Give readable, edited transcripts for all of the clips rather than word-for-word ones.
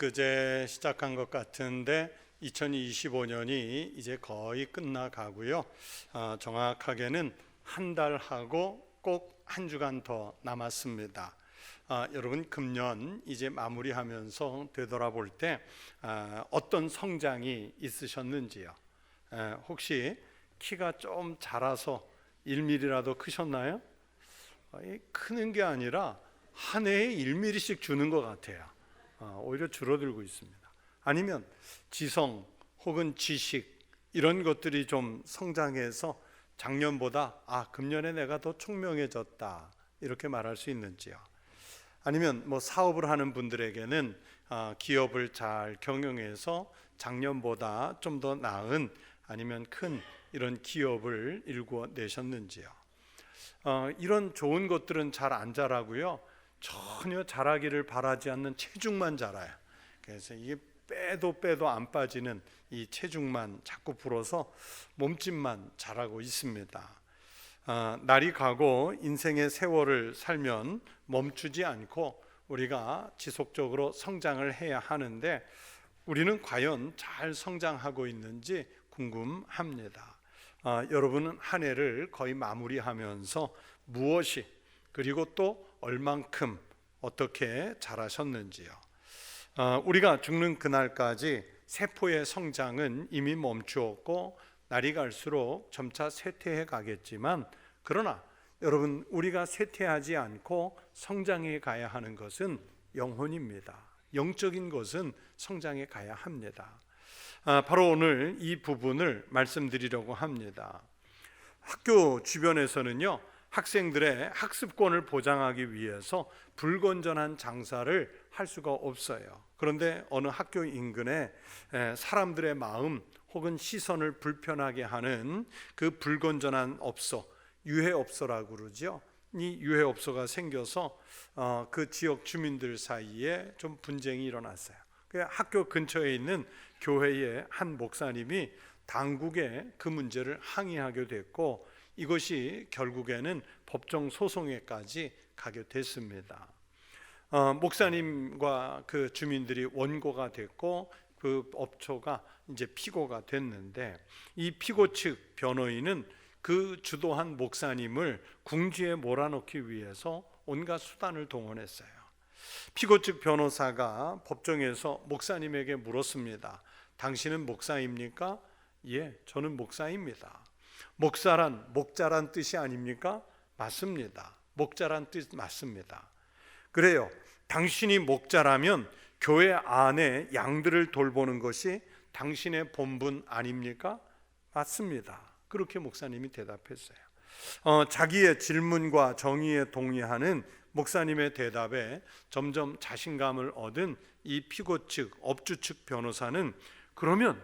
엊그제 시작한 것 같은데 2025년이 이제 거의 끝나가고요. 정확하게는 한 달하고 꼭 한 주간 더 남았습니다. 여러분 금년 이제 마무리하면서 되돌아볼 때 어떤 성장이 있으셨는지요? 혹시 키가 좀 자라서 1mm라도 크셨나요? 크는 게 아니라 한 해에 1mm씩 주는 것 같아요. 오히려 줄어들고 있습니다. 아니면 지성 혹은 지식 이런 것들이 좀 성장해서 작년보다 금년에 내가 더 총명해졌다 이렇게 말할 수 있는지요? 아니면 사업을 하는 분들에게는 기업을 잘 경영해서 작년보다 좀 더 나은 아니면 큰 이런 기업을 일궈내셨는지요? 이런 좋은 것들은 잘 안 자라고요. 전혀 자라기를 바라지 않는 체중만 자라요. 그래서 이게 빼도 안 빠지는 이 체중만 자꾸 불어서 몸집만 자라고 있습니다. 날이 가고 인생의 세월을 살면 멈추지 않고 우리가 지속적으로 성장을 해야 하는데 우리는 과연 잘 성장하고 있는지 궁금합니다. 여러분은 한 해를 거의 마무리하면서 무엇이 그리고 또 얼만큼 어떻게 자라셨는지요? 우리가 죽는 그날까지 세포의 성장은 이미 멈추었고 날이 갈수록 점차 쇠퇴해 가겠지만 그러나 여러분 우리가 쇠퇴하지 않고 성장해 가야 하는 것은 영혼입니다. 영적인 것은 성장해 가야 합니다. 바로 오늘 이 부분을 말씀드리려고 합니다. 학교 주변에서는요, 학생들의 학습권을 보장하기 위해서 불건전한 장사를 할 수가 없어요. 그런데 어느 학교 인근에 사람들의 마음 혹은 시선을 불편하게 하는 그 불건전한 업소, 유해업소라고 그러죠. 이 유해업소가 생겨서 그 지역 주민들 사이에 좀 분쟁이 일어났어요. 학교 근처에 있는 교회의 한 목사님이 당국에 그 문제를 항의하게 됐고 이것이 결국에는 법정 소송에까지 가게 됐습니다. 목사님과 그 주민들이 원고가 됐고 그 업소가 이제 피고가 됐는데 이 피고 측 변호인은 그 주도한 목사님을 궁지에 몰아넣기 위해서 온갖 수단을 동원했어요. 피고 측 변호사가 법정에서 목사님에게 물었습니다. 당신은 목사입니까? 예, 저는 목사입니다. 목사란 목자란 뜻이 아닙니까? 맞습니다. 목자란 뜻 맞습니다. 그래요. 당신이 목자라면 교회 안에 양들을 돌보는 것이 당신의 본분 아닙니까? 맞습니다. 그렇게 목사님이 대답했어요. 자기의 질문과 정의에 동의하는 목사님의 대답에 점점 자신감을 얻은 이 피고 측, 업주 측 변호사는 그러면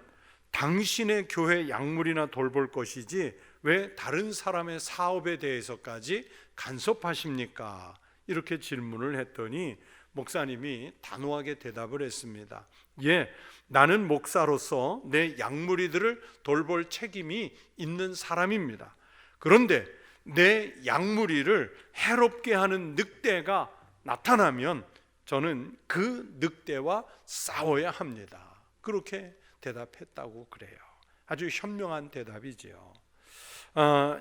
당신의 교회 약물이나 돌볼 것이지 왜 다른 사람의 사업에 대해서까지 간섭하십니까? 이렇게 질문을 했더니 목사님이 단호하게 대답을 했습니다. 예, 나는 목사로서 내 약물이들을 돌볼 책임이 있는 사람입니다. 그런데 내 약물이를 해롭게 하는 늑대가 나타나면 저는 그 늑대와 싸워야 합니다. 그렇게 대답했다고 그래요. 아주 현명한 대답이지요.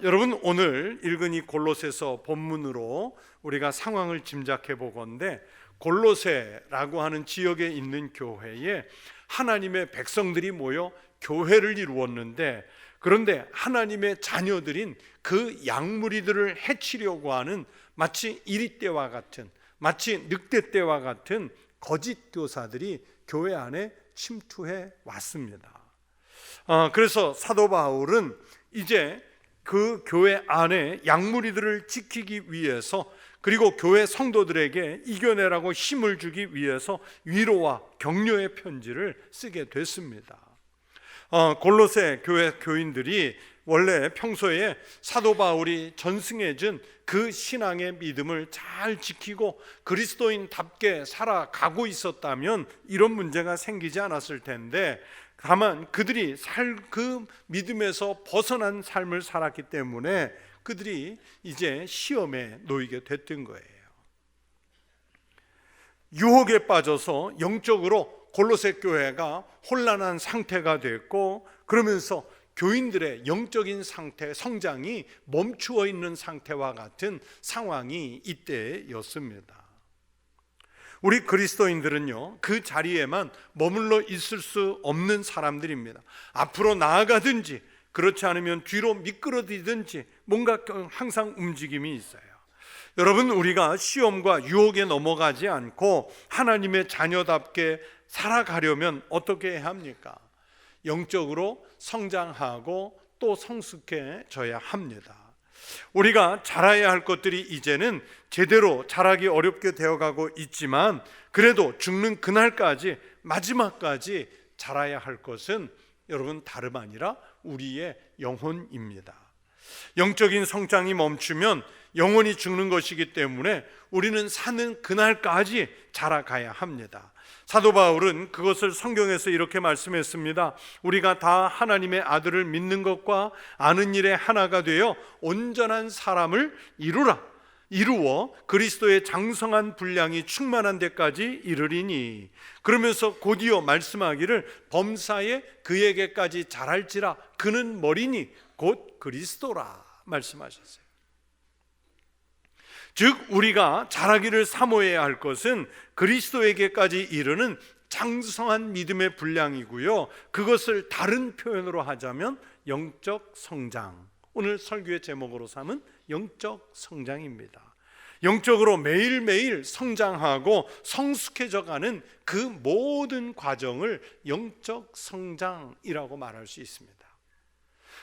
여러분 오늘 읽은 이 골로새서 본문으로 우리가 상황을 짐작해 보건대 골로새라고 하는 지역에 있는 교회에 하나님의 백성들이 모여 교회를 이루었는데 그런데 하나님의 자녀들인 그 양무리들을 해치려고 하는 마치 이리떼와 같은 마치 늑대떼와 같은 거짓 교사들이 교회 안에 침투해 왔습니다. 그래서 사도 바울은 이제 그 교회 안에 양무리들을 지키기 위해서 그리고 교회 성도들에게 이겨내라고 힘을 주기 위해서 위로와 격려의 편지를 쓰게 됐습니다. 골로새 교회 교인들이 원래 평소에 사도 바울이 전승해준 그 신앙의 믿음을 잘 지키고 그리스도인답게 살아가고 있었다면 이런 문제가 생기지 않았을 텐데 다만 그들이 그 믿음에서 벗어난 삶을 살았기 때문에 그들이 이제 시험에 놓이게 됐던 거예요. 유혹에 빠져서 영적으로 골로새 교회가 혼란한 상태가 됐고, 그러면서 교인들의 영적인 상태, 성장이 멈추어 있는 상태와 같은 상황이 이때였습니다. 우리 그리스도인들은요, 그 자리에만 머물러 있을 수 없는 사람들입니다. 앞으로 나아가든지 그렇지 않으면 뒤로 미끄러지든지 뭔가 항상 움직임이 있어요. 여러분, 우리가 시험과 유혹에 넘어가지 않고 하나님의 자녀답게 살아가려면 어떻게 해야 합니까? 영적으로 성장하고 또 성숙해져야 합니다. 우리가 자라야 할 것들이 이제는 제대로 자라기 어렵게 되어가고 있지만, 그래도 죽는 그날까지, 마지막까지 자라야 할 것은 여러분 다름 아니라 우리의 영혼입니다. 영적인 성장이 멈추면 영혼이 죽는 것이기 때문에 우리는 사는 그날까지 자라가야 합니다. 사도 바울은 그것을 성경에서 이렇게 말씀했습니다. 우리가 다 하나님의 아들을 믿는 것과 아는 일에 하나가 되어 온전한 사람을 이루어 그리스도의 장성한 분량이 충만한 데까지 이르리니, 그러면서 곧이어 말씀하기를 범사에 그에게까지 자랄지라, 그는 머리니 곧 그리스도라 말씀하셨어요. 즉 우리가 자라기를 사모해야 할 것은 그리스도에게까지 이르는 장성한 믿음의 분량이고요, 그것을 다른 표현으로 하자면 영적 성장, 오늘 설교의 제목으로 삼은 영적 성장입니다. 영적으로 매일매일 성장하고 성숙해져가는 그 모든 과정을 영적 성장이라고 말할 수 있습니다.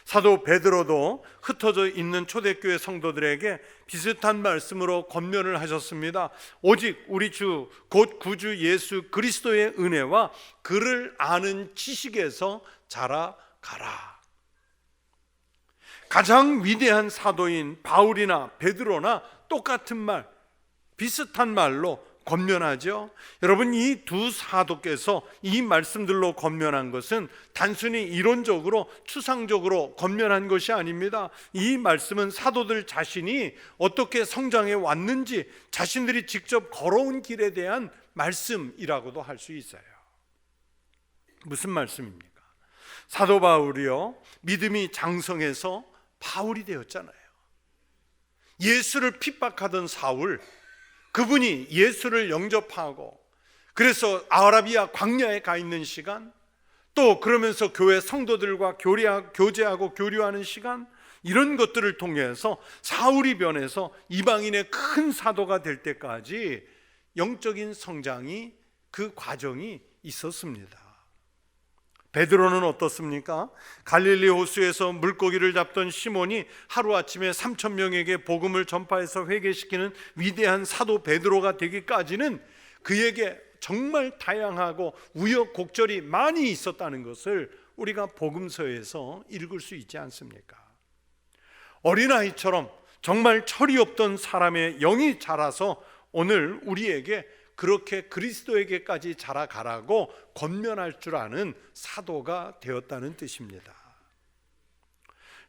사도 베드로도 흩어져 있는 초대교회 성도들에게 비슷한 말씀으로 권면을 하셨습니다. 오직 우리 주 곧 구주 예수 그리스도의 은혜와 그를 아는 지식에서 자라가라. 가장 위대한 사도인 바울이나 베드로나 똑같은 말, 비슷한 말로 권면하죠. 여러분, 이 두 사도께서 이 말씀들로 권면한 것은 단순히 이론적으로 추상적으로 권면한 것이 아닙니다. 이 말씀은 사도들 자신이 어떻게 성장해 왔는지 자신들이 직접 걸어온 길에 대한 말씀이라고도 할 수 있어요. 무슨 말씀입니까? 사도 바울이요, 믿음이 장성해서 바울이 되었잖아요. 예수를 핍박하던 사울, 그분이 예수를 영접하고, 그래서 아라비아 광야에 가 있는 시간, 또 그러면서 교회 성도들과 교제하고 교류하는 시간, 이런 것들을 통해서 사울이 변해서 이방인의 큰 사도가 될 때까지 영적인 성장이, 그 과정이 있었습니다. 베드로는 어떻습니까? 갈릴리 호수에서 물고기를 잡던 시몬이 하루아침에 3,000명에게 복음을 전파해서 회개시키는 위대한 사도 베드로가 되기까지는 그에게 정말 다양하고 우여곡절이 많이 있었다는 것을 우리가 복음서에서 읽을 수 있지 않습니까? 어린아이처럼 정말 철이 없던 사람의 영이 자라서 오늘 우리에게 그렇게 그리스도에게까지 자라가라고 권면할 줄 아는 사도가 되었다는 뜻입니다.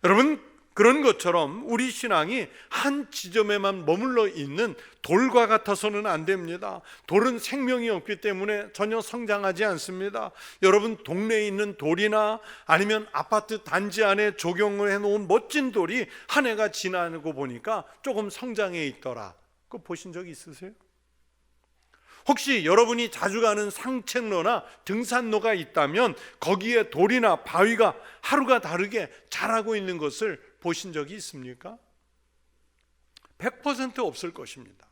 여러분, 그런 것처럼 우리 신앙이 한 지점에만 머물러 있는 돌과 같아서는 안 됩니다. 돌은 생명이 없기 때문에 전혀 성장하지 않습니다. 여러분, 동네에 있는 돌이나 아니면 아파트 단지 안에 조경을 해놓은 멋진 돌이 한 해가 지나고 보니까 조금 성장해 있더라. 그거 보신 적 있으세요? 혹시 여러분이 자주 가는 산책로나 등산로가 있다면 거기에 돌이나 바위가 하루가 다르게 자라고 있는 것을 보신 적이 있습니까? 100% 없을 것입니다.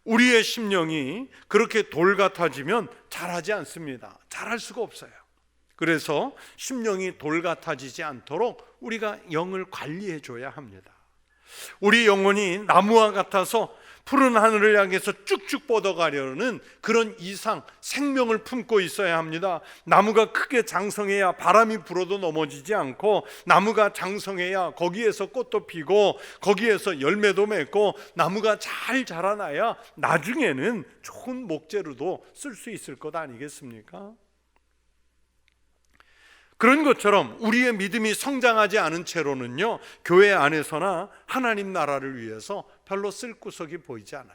우리의 심령이 그렇게 돌 같아지면 자라지 않습니다. 자랄 수가 없어요. 그래서 심령이 돌 같아지지 않도록 우리가 영을 관리해 줘야 합니다. 우리 영혼이 나무와 같아서 푸른 하늘을 향해서 쭉쭉 뻗어가려는 그런 이상 생명을 품고 있어야 합니다. 나무가 크게 장성해야 바람이 불어도 넘어지지 않고, 나무가 장성해야 거기에서 꽃도 피고 거기에서 열매도 맺고, 나무가 잘 자라나야 나중에는 좋은 목재로도 쓸 수 있을 것 아니겠습니까? 그런 것처럼 우리의 믿음이 성장하지 않은 채로는요, 교회 안에서나 하나님 나라를 위해서 별로 쓸 구석이 보이지 않아요.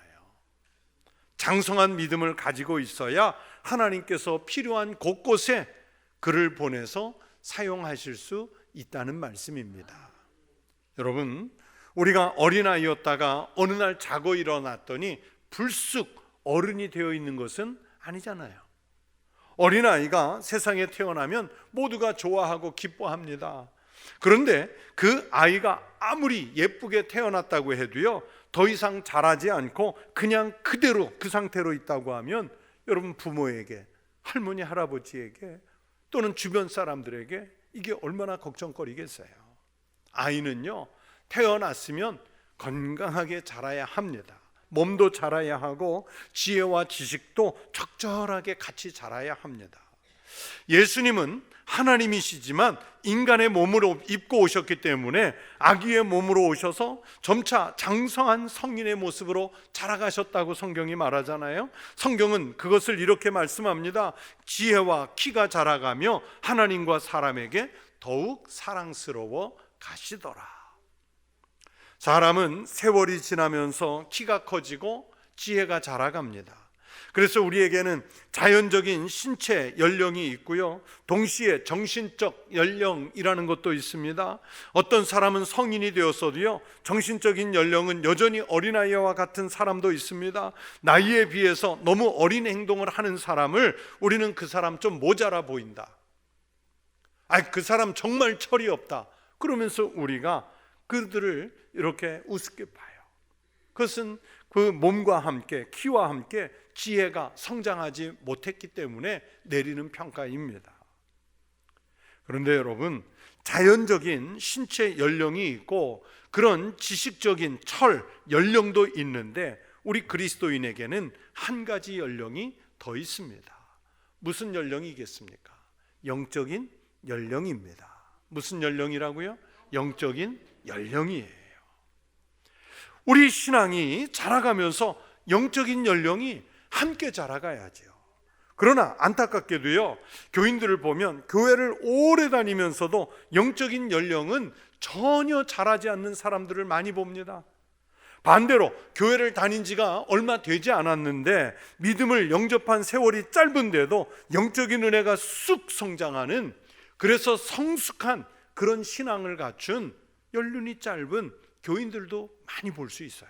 장성한 믿음을 가지고 있어야 하나님께서 필요한 곳곳에 그를 보내서 사용하실 수 있다는 말씀입니다. 여러분, 우리가 어린아이였다가 어느 날 자고 일어났더니 불쑥 어른이 되어 있는 것은 아니잖아요. 어린아이가 세상에 태어나면 모두가 좋아하고 기뻐합니다. 그런데 그 아이가 아무리 예쁘게 태어났다고 해도요, 더 이상 자라지 않고 그냥 그대로 그 상태로 있다고 하면 여러분, 부모에게, 할머니, 할아버지에게 또는 주변 사람들에게 이게 얼마나 걱정거리겠어요. 아이는요, 태어났으면 건강하게 자라야 합니다. 몸도 자라야 하고 지혜와 지식도 적절하게 같이 자라야 합니다. 예수님은 하나님이시지만 인간의 몸으로 입고 오셨기 때문에 아기의 몸으로 오셔서 점차 장성한 성인의 모습으로 자라가셨다고 성경이 말하잖아요. 성경은 그것을 이렇게 말씀합니다. 지혜와 키가 자라가며 하나님과 사람에게 더욱 사랑스러워 가시더라. 사람은 세월이 지나면서 키가 커지고 지혜가 자라갑니다. 그래서 우리에게는 자연적인 신체 연령이 있고요, 동시에 정신적 연령이라는 것도 있습니다. 어떤 사람은 성인이 되었어도요, 정신적인 연령은 여전히 어린아이와 같은 사람도 있습니다. 나이에 비해서 너무 어린 행동을 하는 사람을 우리는 그 사람 좀 모자라 보인다, 그 사람 정말 철이 없다, 그러면서 우리가 그들을 이렇게 우습게 봐요. 그것은 그 몸과 함께, 키와 함께 지혜가 성장하지 못했기 때문에 내리는 평가입니다. 그런데 여러분, 자연적인 신체 연령이 있고 그런 지식적인 철, 연령도 있는데 우리 그리스도인에게는 한 가지 연령이 더 있습니다. 무슨 연령이겠습니까? 영적인 연령입니다. 무슨 연령이라고요? 영적인 연령이에요. 우리 신앙이 자라가면서 영적인 연령이 함께 자라가야죠. 그러나 안타깝게도요, 교인들을 보면 교회를 오래 다니면서도 영적인 연령은 전혀 자라지 않는 사람들을 많이 봅니다. 반대로 교회를 다닌 지가 얼마 되지 않았는데 믿음을 영접한 세월이 짧은데도 영적인 은혜가 쑥 성장하는, 그래서 성숙한 그런 신앙을 갖춘 연륜이 짧은 교인들도 많이 볼 수 있어요.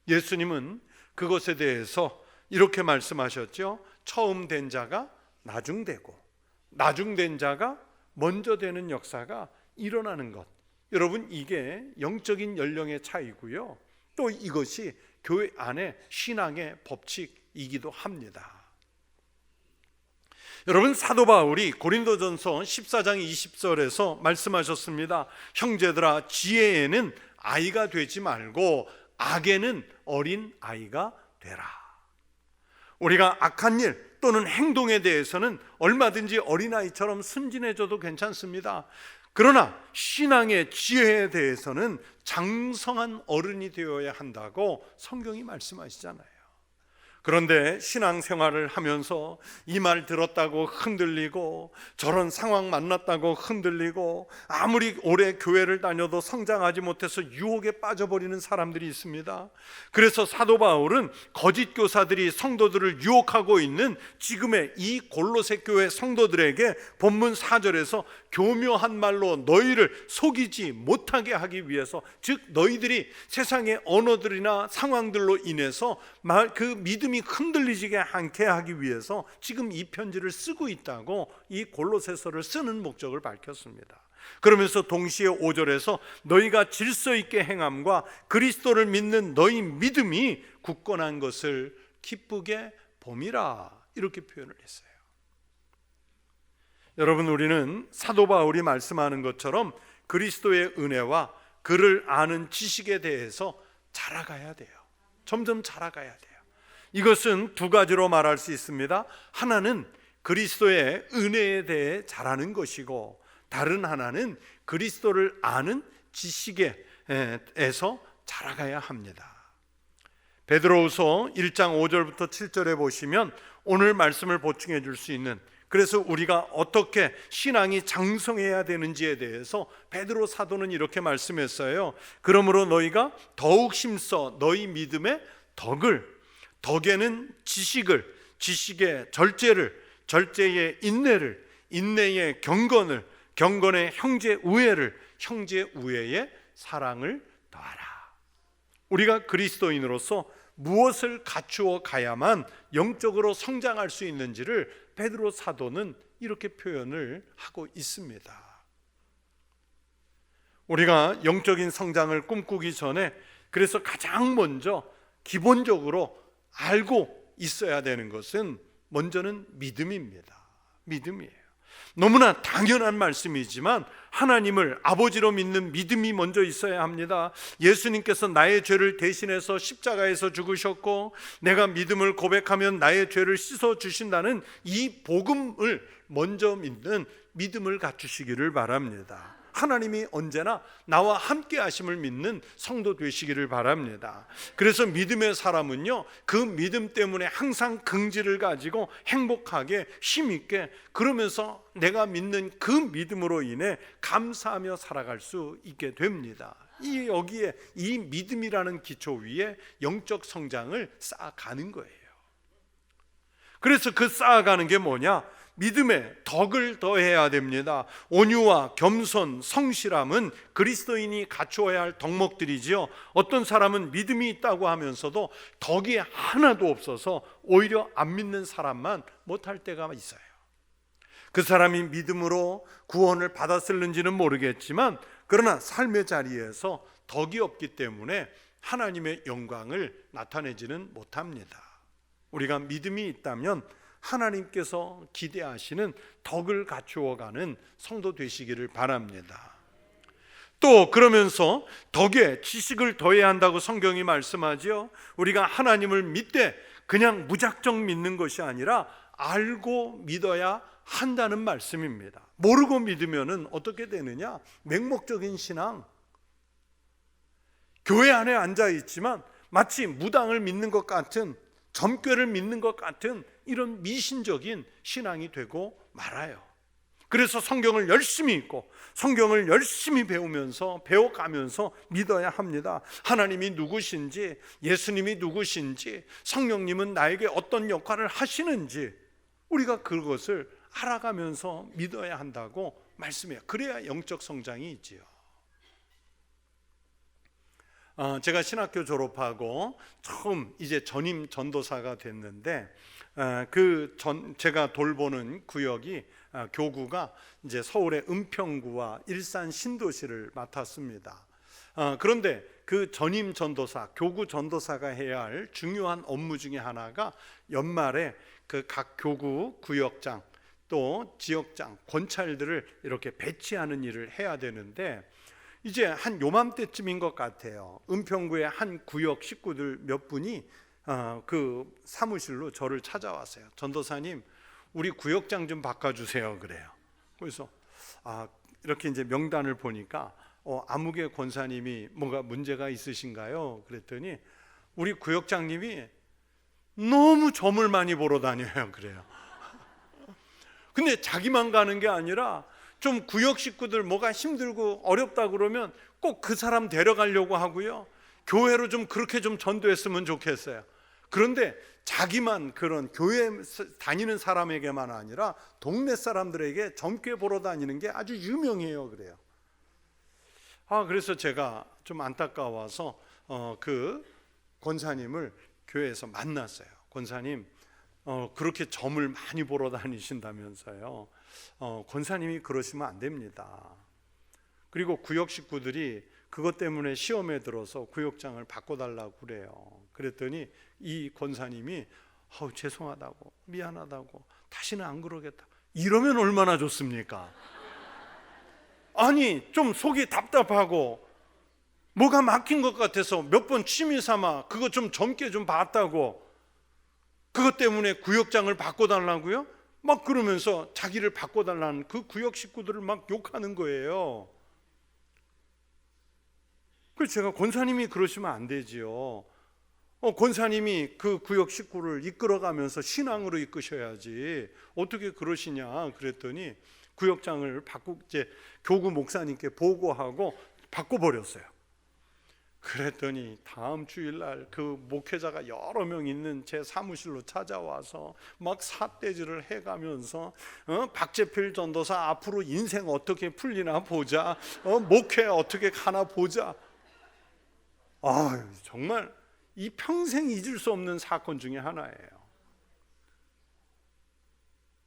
예수님은 그것에 대해서 이렇게 말씀하셨죠. 처음 된 자가 나중되고 나중된 자가 먼저 되는 역사가 일어나는 것. 여러분, 이게 영적인 연령의 차이고요, 또 이것이 교회 안에 신앙의 법칙이기도 합니다. 여러분, 사도 바울이 고린도전서 14장 20절에서 말씀하셨습니다. 형제들아, 지혜에는 아이가 되지 말고 악에는 어린 아이가 되라. 우리가 악한 일 또는 행동에 대해서는 얼마든지 어린아이처럼 순진해져도 괜찮습니다. 그러나 신앙의 지혜에 대해서는 장성한 어른이 되어야 한다고 성경이 말씀하시잖아요. 그런데 신앙생활을 하면서 이 말 들었다고 흔들리고 저런 상황 만났다고 흔들리고 아무리 오래 교회를 다녀도 성장하지 못해서 유혹에 빠져버리는 사람들이 있습니다. 그래서 사도 바울은 거짓 교사들이 성도들을 유혹하고 있는 지금의 이 골로새 교회 성도들에게 본문 4절에서 교묘한 말로 너희를 속이지 못하게 하기 위해서, 즉 너희들이 세상의 언어들이나 상황들로 인해서 그 믿음이 흔들리지 않게 하기 위해서 지금 이 편지를 쓰고 있다고 이 골로새서를 쓰는 목적을 밝혔습니다. 그러면서 동시에 5절에서 너희가 질서 있게 행함과 그리스도를 믿는 너희 믿음이 굳건한 것을 기쁘게 봄이라, 이렇게 표현을 했어요. 여러분, 우리는 사도 바울이 말씀하는 것처럼 그리스도의 은혜와 그를 아는 지식에 대해서 자라가야 돼요. 점점 자라가야 돼요. 이것은 두 가지로 말할 수 있습니다. 하나는 그리스도의 은혜에 대해 자라는 것이고, 다른 하나는 그리스도를 아는 지식에서 자라가야 합니다. 베드로후서 1장 5절부터 7절에 보시면 오늘 말씀을 보충해 줄 수 있는, 그래서 우리가 어떻게 신앙이 장성해야 되는지에 대해서 베드로 사도는 이렇게 말씀했어요. 그러므로 너희가 더욱 힘써 너희 믿음의 덕을, 덕에는 지식의 절제를, 절제의 인내를, 인내의 경건을, 경건의 형제 우애를, 형제 우애의 사랑을 더하라. 우리가 그리스도인으로서 무엇을 갖추어 가야만 영적으로 성장할 수 있는지를 베드로 사도는 이렇게 표현을 하고 있습니다. 우리가 영적인 성장을 꿈꾸기 전에 그래서 가장 먼저 기본적으로 알고 있어야 되는 것은 먼저는 믿음입니다. 믿음이에요. 너무나 당연한 말씀이지만 하나님을 아버지로 믿는 믿음이 먼저 있어야 합니다. 예수님께서 나의 죄를 대신해서 십자가에서 죽으셨고 내가 믿음을 고백하면 나의 죄를 씻어 주신다는 이 복음을 먼저 믿는 믿음을 갖추시기를 바랍니다. 하나님이 언제나 나와 함께 하심을 믿는 성도 되시기를 바랍니다. 그래서 믿음의 사람은요, 그 믿음 때문에 항상 긍지를 가지고 행복하게 힘있게, 그러면서 내가 믿는 그 믿음으로 인해 감사하며 살아갈 수 있게 됩니다. 여기에 이 믿음이라는 기초 위에 영적 성장을 쌓아가는 거예요. 그래서 그 쌓아가는 게 뭐냐? 믿음에 덕을 더해야 됩니다. 온유와 겸손, 성실함은 그리스도인이 갖추어야 할 덕목들이지요. 어떤 사람은 믿음이 있다고 하면서도 덕이 하나도 없어서 오히려 안 믿는 사람만 못할 때가 있어요. 그 사람이 믿음으로 구원을 받았을는지는 모르겠지만 그러나 삶의 자리에서 덕이 없기 때문에 하나님의 영광을 나타내지는 못합니다. 우리가 믿음이 있다면 하나님께서 기대하시는 덕을 갖추어가는 성도 되시기를 바랍니다. 또 그러면서 덕에 지식을 더해야 한다고 성경이 말씀하지요. 우리가 하나님을 믿되 그냥 무작정 믿는 것이 아니라 알고 믿어야 한다는 말씀입니다. 모르고 믿으면 어떻게 되느냐? 맹목적인 신앙, 교회 안에 앉아 있지만 마치 무당을 믿는 것 같은, 점괘를 믿는 것 같은 이런 미신적인 신앙이 되고 말아요. 그래서 성경을 열심히 읽고 성경을 열심히 배워가면서 믿어야 합니다. 하나님이 누구신지, 예수님이 누구신지, 성령님은 나에게 어떤 역할을 하시는지 우리가 그것을 알아가면서 믿어야 한다고 말씀해요. 그래야 영적 성장이 있지요. 제가 신학교 졸업하고 처음 이제 전임 전도사가 됐는데 제가 돌보는 구역이 교구가 이제 서울의 은평구와 일산 신도시를 맡았습니다. 그런데 그 전임 전도사, 교구 전도사가 해야 할 중요한 업무 중에 하나가 연말에 그 각 교구 구역장 또 지역장 권찰들을 이렇게 배치하는 일을 해야 되는데 이제 한 요맘때쯤인 것 같아요. 은평구의 한 구역 식구들 몇 분이 그 사무실로 저를 찾아왔어요. 전도사님, 우리 구역장 좀 바꿔주세요. 그래요. 그래서 이렇게 이제 명단을 보니까 아무개 권사님이 뭔가 문제가 있으신가요? 그랬더니 우리 구역장님이 너무 점을 많이 보러 다녀요. 그래요. 근데 자기만 가는 게 아니라 좀 구역 식구들 뭐가 힘들고 어렵다 그러면 꼭 그 사람 데려가려고 하고요. 교회로 좀 그렇게 좀 전도했으면 좋겠어요. 그런데 자기만 그런 교회 다니는 사람에게만 아니라 동네 사람들에게 점괘 보러 다니는 게 아주 유명해요. 그래요. 그래서 제가 좀 안타까워서 그 권사님을 교회에서 만났어요. 권사님, 그렇게 점을 많이 보러 다니신다면서요. 권사님이 그러시면 안 됩니다. 그리고 구역 식구들이 그것 때문에 시험에 들어서 구역장을 바꿔달라고 그래요. 그랬더니 이 권사님이 죄송하다고, 미안하다고, 다시는 안 그러겠다, 이러면 얼마나 좋습니까? 아니, 좀 속이 답답하고 뭐가 막힌 것 같아서 몇 번 취미 삼아 그거 좀 젊게 좀 봤다고 그것 때문에 구역장을 바꿔달라고요? 막 그러면서 자기를 바꿔달라는 그 구역 식구들을 막 욕하는 거예요. 그래서 제가 권사님이 그러시면 안 되지요. 권사님이 그 구역 식구를 이끌어가면서 신앙으로 이끄셔야지 어떻게 그러시냐 그랬더니 구역장을 이제 교구 목사님께 보고하고 바꿔버렸어요. 그랬더니 다음 주일날 그 목회자가 여러 명 있는 제 사무실로 찾아와서 막 삿대질을 해가면서 박재필 전도사 앞으로 인생 어떻게 풀리나 보자, 목회 어떻게 가나 보자. 정말 이 평생 잊을 수 없는 사건 중에 하나예요.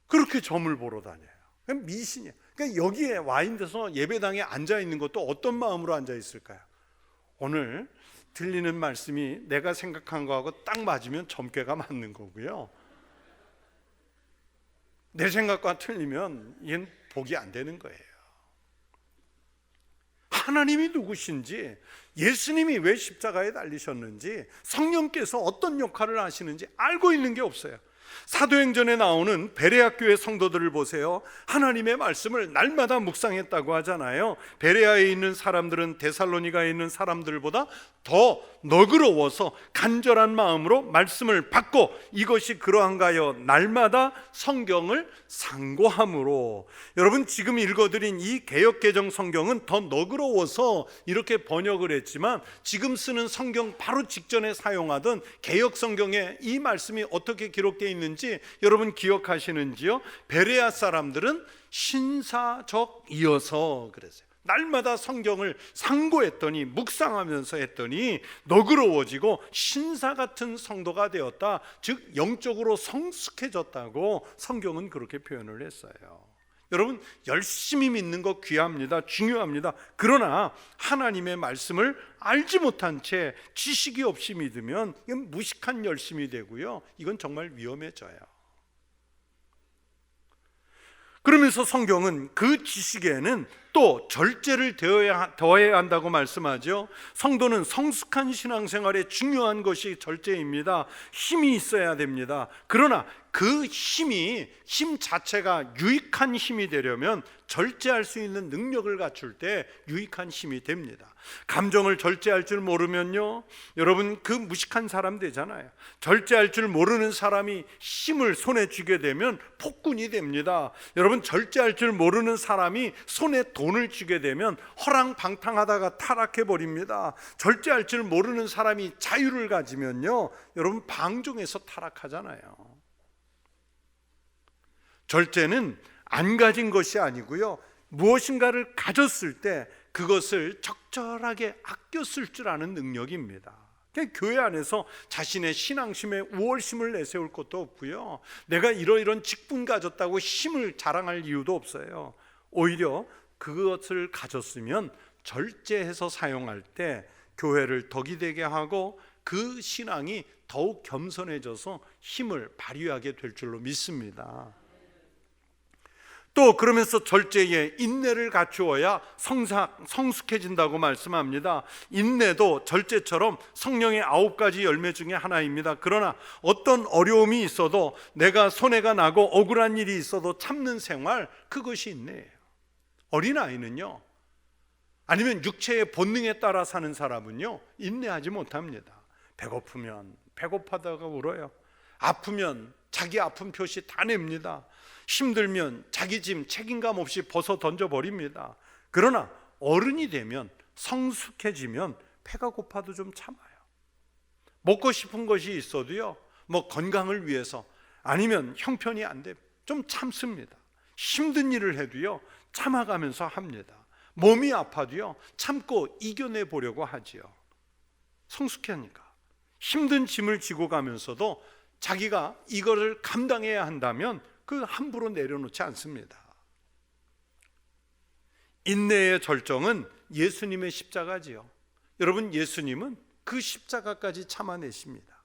그렇게 점을 보러 다녀요. 미신이에요. 그러니까 여기에 와 있는데서 예배당에 앉아 있는 것도 어떤 마음으로 앉아 있을까요? 오늘 들리는 말씀이 내가 생각한 거하고 딱 맞으면 점괘가 맞는 거고요, 내 생각과 틀리면 이건 복이 안 되는 거예요. 하나님이 누구신지, 예수님이 왜 십자가에 달리셨는지, 성령께서 어떤 역할을 하시는지 알고 있는 게 없어요. 사도행전에 나오는 베레아 교회 성도들을 보세요. 하나님의 말씀을 날마다 묵상했다고 하잖아요. 베레아에 있는 사람들은 데살로니가에 있는 사람들보다 더 너그러워서 간절한 마음으로 말씀을 받고, 이것이 그러한가요? 날마다 성경을 상고함으로. 여러분, 지금 읽어드린 이 개역개정 성경은 더 너그러워서 이렇게 번역을 했지만, 지금 쓰는 성경 바로 직전에 사용하던 개역 성경에 이 말씀이 어떻게 기록되어 있는지 여러분 기억하시는지요? 베레아 사람들은 신사적이어서 그랬어요. 날마다 성경을 상고했더니, 묵상하면서 했더니 너그러워지고 신사 같은 성도가 되었다. 즉 영적으로 성숙해졌다고 성경은 그렇게 표현을 했어요. 여러분, 열심히 믿는 거 귀합니다. 중요합니다. 그러나 하나님의 말씀을 알지 못한 채 지식이 없이 믿으면 이건 무식한 열심이 되고요, 이건 정말 위험해져요. 그러면서 성경은 그 지식에는 또 절제를 더해야 한다고 말씀하죠. 성도는 성숙한 신앙생활에 중요한 것이 절제입니다. 힘이 있어야 됩니다. 그러나 그 힘 자체가 유익한 힘이 되려면 절제할 수 있는 능력을 갖출 때 유익한 힘이 됩니다. 감정을 절제할 줄 모르면요, 여러분 그 무식한 사람 되잖아요. 절제할 줄 모르는 사람이 힘을 손에 쥐게 되면 폭군이 됩니다. 여러분, 절제할 줄 모르는 사람이 손에 돈을 쥐게 되면 허랑방탕하다가 타락해 버립니다. 절제할 줄 모르는 사람이 자유를 가지면요, 여러분 방종해서 타락하잖아요. 절제는 안 가진 것이 아니고요, 무엇인가를 가졌을 때 그것을 적절하게 아껴 쓸 줄 아는 능력입니다. 교회 안에서 자신의 신앙심에 우월심을 내세울 것도 없고요, 내가 이러이런 직분 가졌다고 힘을 자랑할 이유도 없어요. 오히려 그것을 가졌으면 절제해서 사용할 때 교회를 덕이 되게 하고 그 신앙이 더욱 겸손해져서 힘을 발휘하게 될 줄로 믿습니다. 또 그러면서 절제에 인내를 갖추어야 성숙해진다고 말씀합니다. 인내도 절제처럼 성령의 9가지 열매 중에 하나입니다. 그러나 어떤 어려움이 있어도, 내가 손해가 나고 억울한 일이 있어도 참는 생활, 그것이 인내예요. 어린아이는요, 아니면 육체의 본능에 따라 사는 사람은요, 인내하지 못합니다. 배고프면 배고파다가 울어요. 아프면 자기 아픈 표시 다 냅니다. 힘들면 자기 짐 책임감 없이 벗어 던져버립니다. 그러나 어른이 되면, 성숙해지면 배가 고파도 좀 참아요. 먹고 싶은 것이 있어도요, 뭐 건강을 위해서, 아니면 형편이 안 되면 좀 참습니다. 힘든 일을 해도요, 참아가면서 합니다. 몸이 아파도요, 참고 이겨내 보려고 하지요. 성숙하니까. 힘든 짐을 지고 가면서도 자기가 이거를 감당해야 한다면 그 함부로 내려놓지 않습니다. 인내의 절정은 예수님의 십자가지요. 여러분, 예수님은 그 십자가까지 참아내십니다.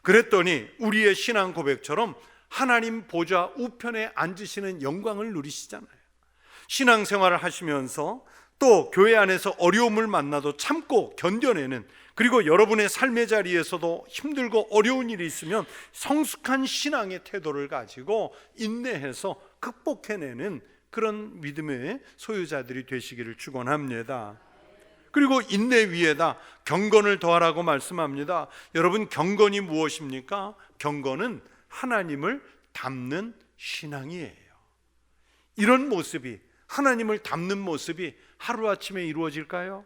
그랬더니 우리의 신앙 고백처럼 하나님 보좌 우편에 앉으시는 영광을 누리시잖아요. 신앙생활을 하시면서 또 교회 안에서 어려움을 만나도 참고 견뎌내는, 그리고 여러분의 삶의 자리에서도 힘들고 어려운 일이 있으면 성숙한 신앙의 태도를 가지고 인내해서 극복해내는 그런 믿음의 소유자들이 되시기를 축원합니다. 그리고 인내 위에다 경건을 더하라고 말씀합니다. 여러분, 경건이 무엇입니까? 경건은 하나님을 닮는 신앙이에요. 이런 모습이, 하나님을 닮는 모습이 하루아침에 이루어질까요?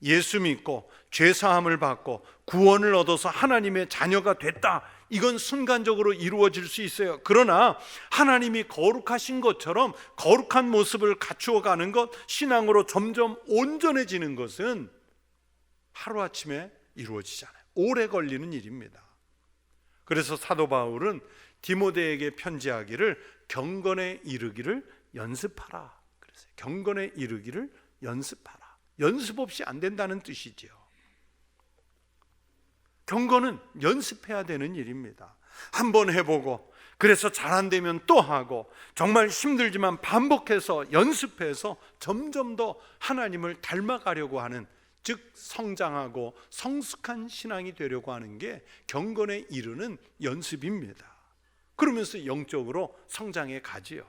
예수 믿고 죄 사함을 받고 구원을 얻어서 하나님의 자녀가 됐다, 이건 순간적으로 이루어질 수 있어요. 그러나 하나님이 거룩하신 것처럼 거룩한 모습을 갖추어 가는 것, 신앙으로 점점 온전해지는 것은 하루아침에 이루어지지 않아요. 오래 걸리는 일입니다. 그래서 사도 바울은 디모데에게 편지하기를 경건에 이르기를 연습하라 그랬어요. 경건에 이르기를 연습하라. 연습 없이 안 된다는 뜻이지요. 경건은 연습해야 되는 일입니다. 한번 해보고, 그래서 잘 안 되면 또 하고, 정말 힘들지만 반복해서 연습해서 점점 더 하나님을 닮아가려고 하는, 즉 성장하고 성숙한 신앙이 되려고 하는 게 경건에 이르는 연습입니다. 그러면서 영적으로 성장해 가지요.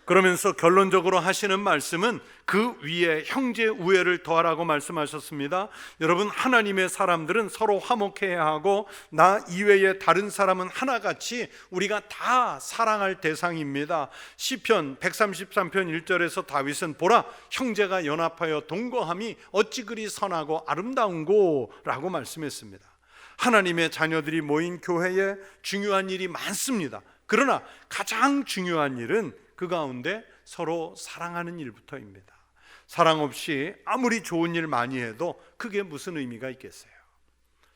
그러면서 결론적으로 하시는 말씀은 그 위에 형제 우애를 더하라고 말씀하셨습니다. 여러분, 하나님의 사람들은 서로 화목해야 하고 나 이외의 다른 사람은 하나같이 우리가 다 사랑할 대상입니다. 시편 133편 1절에서 다윗은 보라, 형제가 연합하여 동거함이 어찌 그리 선하고 아름다운고 라고 말씀했습니다. 하나님의 자녀들이 모인 교회에 중요한 일이 많습니다. 그러나 가장 중요한 일은 그 가운데 서로 사랑하는 일부터입니다. 사랑 없이 아무리 좋은 일 많이 해도 그게 무슨 의미가 있겠어요?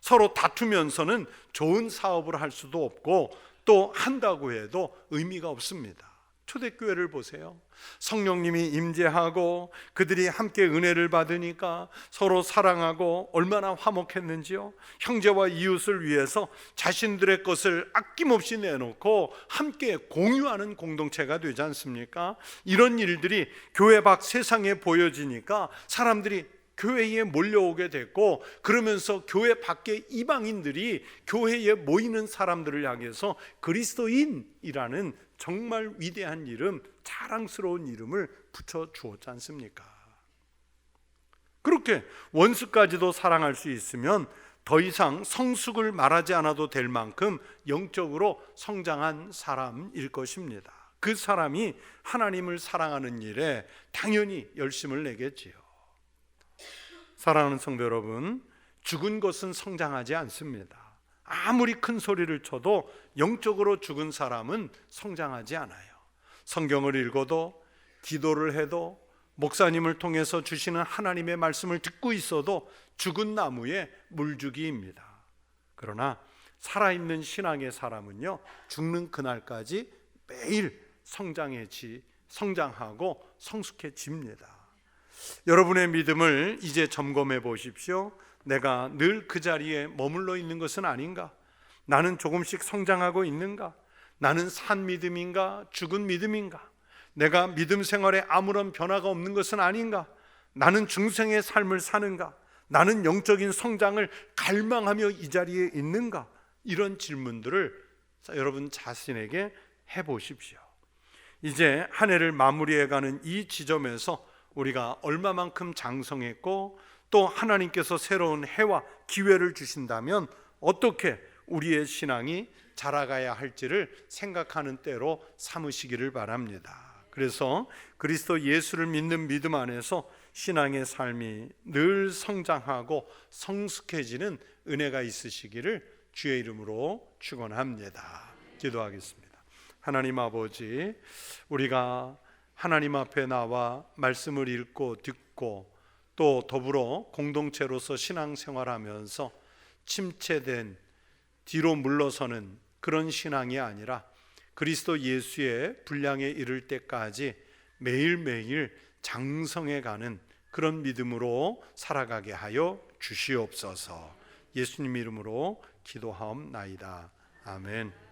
서로 다투면서는 좋은 사업을 할 수도 없고 또 한다고 해도 의미가 없습니다. 초대교회를 보세요. 성령님이 임재하고 그들이 함께 은혜를 받으니까 서로 사랑하고 얼마나 화목했는지요. 형제와 이웃을 위해서 자신들의 것을 아낌없이 내놓고 함께 공유하는 공동체가 되지 않습니까? 이런 일들이 교회 밖 세상에 보여지니까 사람들이 교회에 몰려오게 됐고, 그러면서 교회 밖에 이방인들이 교회에 모이는 사람들을 향해서 그리스도인이라는 정말 위대한 이름, 자랑스러운 이름을 붙여주었지 않습니까? 그렇게 원수까지도 사랑할 수 있으면 더 이상 성숙을 말하지 않아도 될 만큼 영적으로 성장한 사람일 것입니다. 그 사람이 하나님을 사랑하는 일에 당연히 열심을 내겠지요. 사랑하는 성도 여러분, 죽은 것은 성장하지 않습니다. 아무리 큰 소리를 쳐도 영적으로 죽은 사람은 성장하지 않아요. 성경을 읽어도, 기도를 해도, 목사님을 통해서 주시는 하나님의 말씀을 듣고 있어도 죽은 나무의 물주기입니다. 그러나 살아있는 신앙의 사람은요, 죽는 그날까지 매일 성장하고 성숙해집니다. 여러분의 믿음을 이제 점검해 보십시오. 내가 늘 그 자리에 머물러 있는 것은 아닌가? 나는 조금씩 성장하고 있는가? 나는 산 믿음인가? 죽은 믿음인가? 내가 믿음 생활에 아무런 변화가 없는 것은 아닌가? 나는 중생의 삶을 사는가? 나는 영적인 성장을 갈망하며 이 자리에 있는가? 이런 질문들을 여러분 자신에게 해보십시오. 이제 한 해를 마무리해가는 이 지점에서 우리가 얼마만큼 장성했고 또 하나님께서 새로운 해와 기회를 주신다면 어떻게 우리의 신앙이 자라가야 할지를 생각하는 때로 삼으시기를 바랍니다. 그래서 그리스도 예수를 믿는 믿음 안에서 신앙의 삶이 늘 성장하고 성숙해지는 은혜가 있으시기를 주의 이름으로 축원합니다. 기도하겠습니다. 하나님 아버지, 우리가 하나님 앞에 나와 말씀을 읽고 듣고 또 더불어 공동체로서 신앙생활하면서 침체된 뒤로 물러서는 그런 신앙이 아니라 그리스도 예수의 분량에 이를 때까지 매일매일 장성해가는 그런 믿음으로 살아가게 하여 주시옵소서. 예수님 이름으로 기도하옵나이다. 아멘.